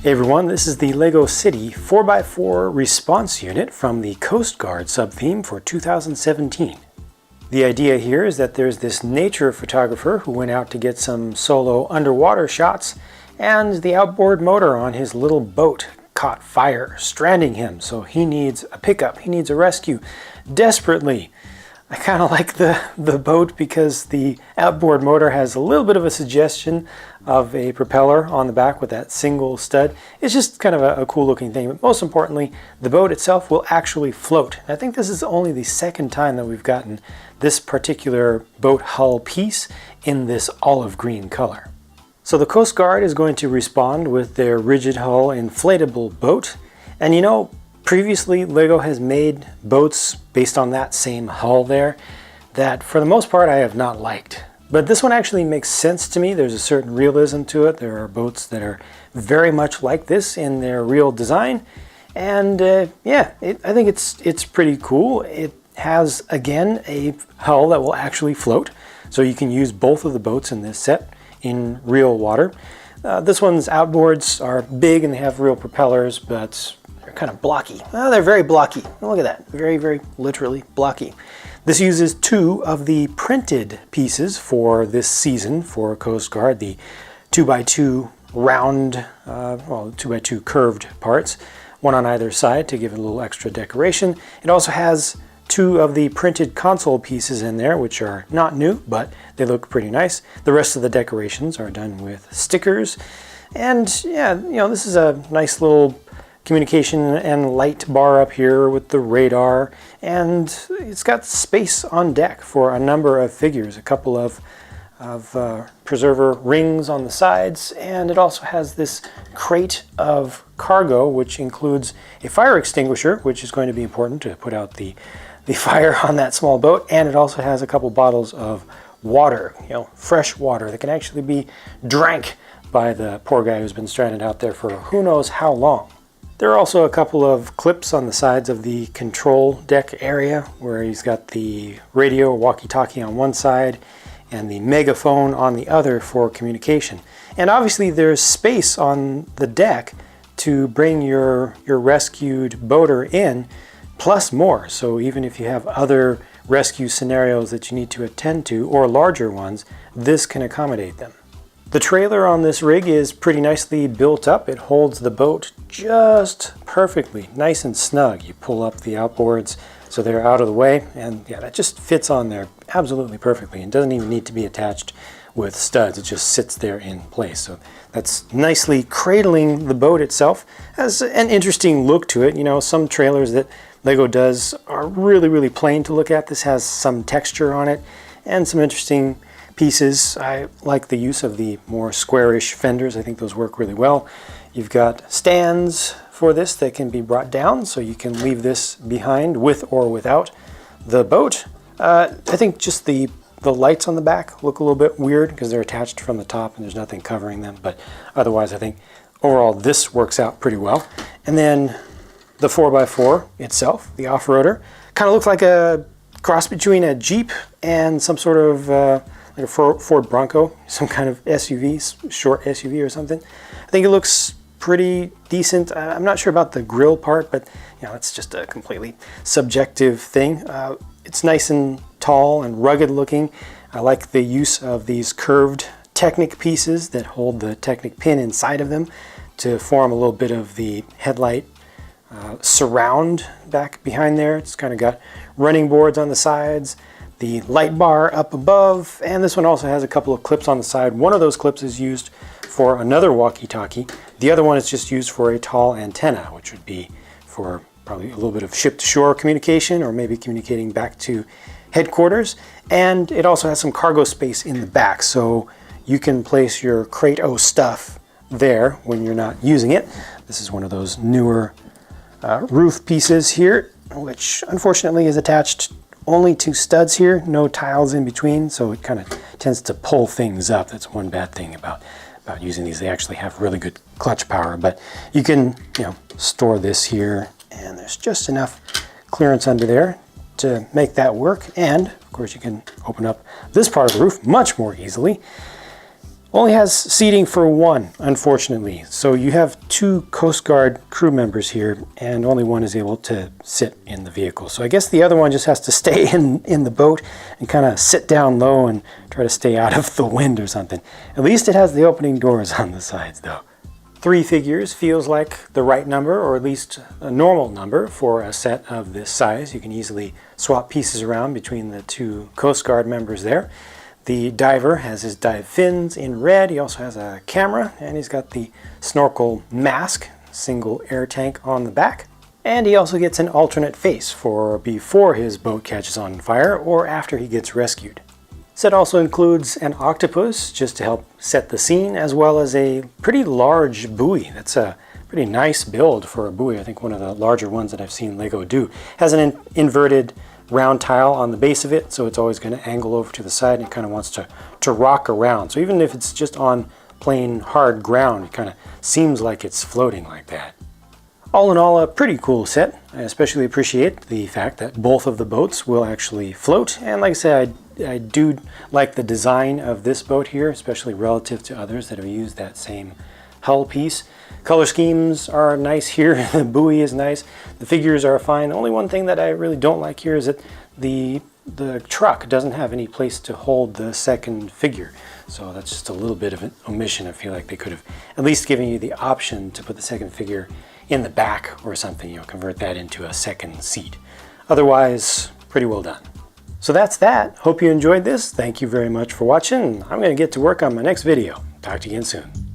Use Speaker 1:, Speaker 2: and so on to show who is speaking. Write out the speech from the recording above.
Speaker 1: Hey everyone, this is the LEGO City 4x4 response unit from the Coast Guard sub-theme for 2017. The idea here is that there's this nature photographer who went out to get some solo underwater shots, and the outboard motor on his little boat caught fire, stranding him, so he needs a pickup, he needs a rescue desperately. I kind of like the boat because the outboard motor has a little bit of a suggestion of a propeller on the back with that single stud. It's just kind of a cool looking thing, but most importantly, the boat itself will actually float. I think this is only the second time that we've gotten this particular boat hull piece in this olive green color. So the Coast Guard is going to respond with their rigid hull inflatable boat, and you know, previously, LEGO has made boats based on that same hull there that for the most part I have not liked. But this one actually makes sense to me. There's a certain realism to it. There are boats that are very much like this in their real design. And yeah, I think it's pretty cool. It has, again, a hull that will actually float. So you can use both of the boats in this set in real water. This one's outboards are big and they have real propellers, but kind of blocky. Oh, they're very blocky. Look at that. Very, very literally blocky. This uses two of the printed pieces for this season for Coast Guard, the 2x2 round, well, 2x2 curved parts, one on either side to give it a little extra decoration. It also has two of the printed console pieces in there, which are not new, but they look pretty nice. The rest of the decorations are done with stickers. And yeah, you know, this is a nice little communication and light bar up here with the radar, and it's got space on deck for a number of figures, a couple of preserver rings on the sides, and it also has this crate of cargo which includes a fire extinguisher, which is going to be important to put out the fire on that small boat, and it also has a couple bottles of water, you know, fresh water that can actually be drank by the poor guy who's been stranded out there for who knows how long. There are also a couple of clips on the sides of the control deck area where he's got the radio walkie-talkie on one side and the megaphone on the other for communication. And obviously there's space on the deck to bring your rescued boater in, plus more. So even if you have other rescue scenarios that you need to attend to, or larger ones, this can accommodate them. The trailer on this rig is pretty nicely built up. It holds the boat just perfectly, nice and snug. You pull up the outboards so they're out of the way, and yeah, that just fits on there absolutely perfectly and doesn't even need to be attached with studs. It just sits there in place. So that's nicely cradling the boat itself. Has an interesting look to it. You know, some trailers that LEGO does are really, really plain to look at. This has some texture on it and some interesting pieces. I like the use of the more squarish fenders. I think those work really well. You've got stands for this that can be brought down, so you can leave this behind with or without the boat. I think just the lights on the back look a little bit weird because they're attached from the top and there's nothing covering them, but otherwise I think overall this works out pretty well. And then the 4x4 itself, the off-roader, kind of looks like a cross between a Jeep and some sort of like a Ford Bronco, some kind of SUV, short SUV or something. I think it looks pretty decent. I'm not sure about the grill part, but you know, it's just a completely subjective thing. It's nice and tall and rugged looking. I like the use of these curved Technic pieces that hold the Technic pin inside of them to form a little bit of the headlight surround back behind there. It's kind of got running boards on the sides, the light bar up above, and this one also has a couple of clips on the side. One of those clips is used for another walkie-talkie. The other one is just used for a tall antenna, which would be for probably a little bit of ship-to-shore communication or maybe communicating back to headquarters. And it also has some cargo space in the back, so you can place your crate-o stuff there when you're not using it. This is one of those newer roof pieces here, which unfortunately is attached only two studs here, no tiles in between, so it kind of tends to pull things up. That's one bad thing about using these. They actually have really good clutch power, but you can, you know, store this here, and there's just enough clearance under there to make that work. And of course you can open up this part of the roof much more easily. Only has seating for one, unfortunately. So you have 2 Coast Guard crew members here, and only one is able to sit in the vehicle. So I guess the other one just has to stay in the boat and kind of sit down low and try to stay out of the wind or something. At least it has the opening doors on the sides, though. 3 figures feels like the right number, or at least a normal number for a set of this size. You can easily swap pieces around between the 2 Coast Guard members there. The diver has his dive fins in red. He also has a camera, and he's got the snorkel mask, single air tank on the back. And he also gets an alternate face for before his boat catches on fire or after he gets rescued. Set also includes an octopus just to help set the scene, as well as a pretty large buoy. That's a pretty nice build for a buoy. I think one of the larger ones that I've seen Lego do. Has an inverted round tile on the base of it, so it's always going to angle over to the side, and it kind of wants to rock around. So even if it's just on plain hard ground, it kind of seems like it's floating like that. All in all, a pretty cool set. I especially appreciate the fact that both of the boats will actually float, and like I said, I do like the design of this boat here, especially relative to others that have used that same hull piece. Color schemes are nice here. The buoy is nice. The figures are fine. The only one thing that I really don't like here is that the truck doesn't have any place to hold the second figure. So that's just a little bit of an omission. I feel like they could have at least given you the option to put the second figure in the back or something, convert that into a second seat. Otherwise, pretty well done. So that's that. Hope you enjoyed this. Thank you very much for watching. I'm going to get to work on my next video. Talk to you again soon.